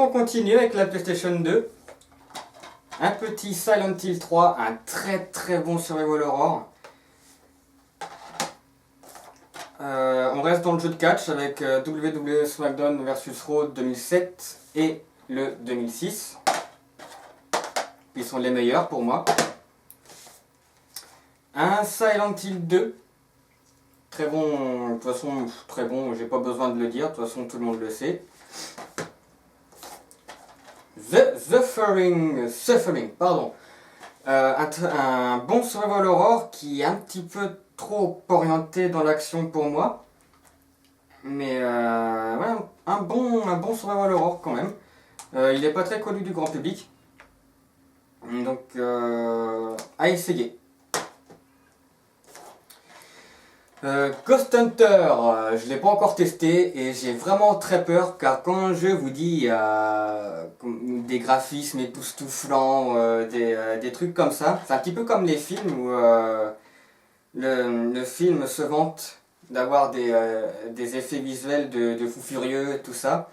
on continue avec la PlayStation 2. Un petit Silent Hill 3, un très bon survival horror. On reste dans le jeu de catch avec WWE SmackDown vs Raw 2007 et le 2006. Ils sont les meilleurs pour moi. Un Silent Hill 2. Très bon, de toute façon, très bon, j'ai pas besoin de le dire, de toute façon tout le monde le sait. Suffering, pardon. Un bon survival horror qui est un petit peu trop orienté dans l'action pour moi. Mais ouais, un bon survival horror quand même. Il n'est pas très connu du grand public. Donc à essayer. Ghost Hunter, je ne l'ai pas encore testé et j'ai vraiment très peur car quand un jeu vous dit des graphismes époustouflants, des trucs comme ça, c'est un petit peu comme les films où le film se vante d'avoir des effets visuels de fou furieux, tout ça.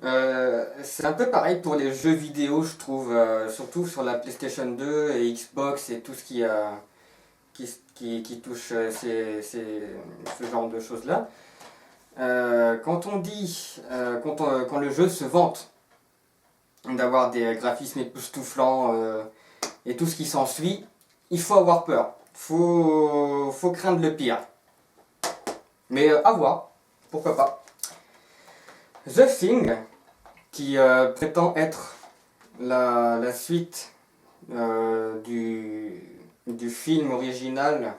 C'est un peu pareil pour les jeux vidéo, je trouve, surtout sur la PlayStation 2 et Xbox et tout ce qui touche ce genre de choses là. Quand on dit, quand le jeu se vante d'avoir des graphismes époustouflants et tout ce qui s'ensuit, il faut avoir peur, faut craindre le pire. Mais à voir, pourquoi pas. The Thing, qui prétend être la suite du film original.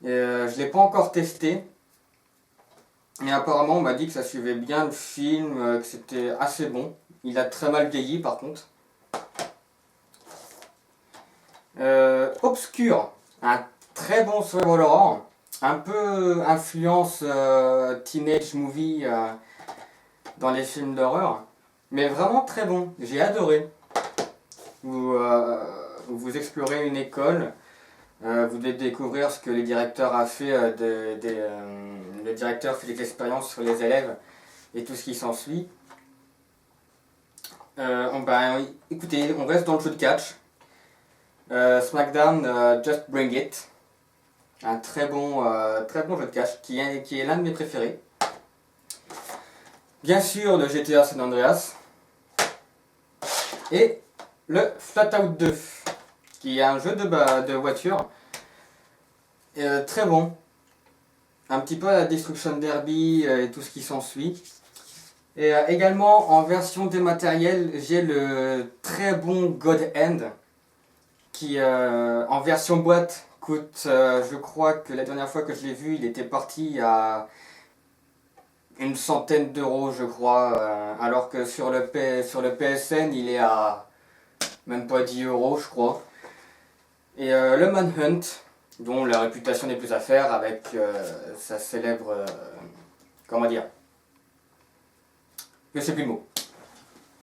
Je ne l'ai pas encore testé. Et apparemment on m'a dit que ça suivait bien le film, que c'était assez bon. Il a très mal vieilli par contre. Obscure, un très bon survival horror. Un peu influence teenage movie dans les films d'horreur. Mais vraiment très bon, j'ai adoré. Vous explorez une école, vous devez découvrir ce que le directeur a fait, le directeur fait des expériences sur les élèves et tout ce qui s'ensuit. Écoutez, on reste dans le jeu de catch. SmackDown, Just Bring It. Un très bon jeu de catch qui est l'un de mes préférés. Bien sûr, le GTA San Andreas. Et le Flatout 2, qui est un jeu de voiture. Très bon. Un petit peu à la Destruction Derby et tout ce qui s'ensuit. Et également en version dématérielle, j'ai le très bon God End, qui en version boîte coûte, je crois que la dernière fois que je l'ai vu, il était parti à une centaine d'euros, je crois, alors que sur le PSN, il est à même pas 10 euros, je crois. Et le Manhunt, dont la réputation n'est plus à faire avec sa célèbre... comment dire? Je sais plus le mot.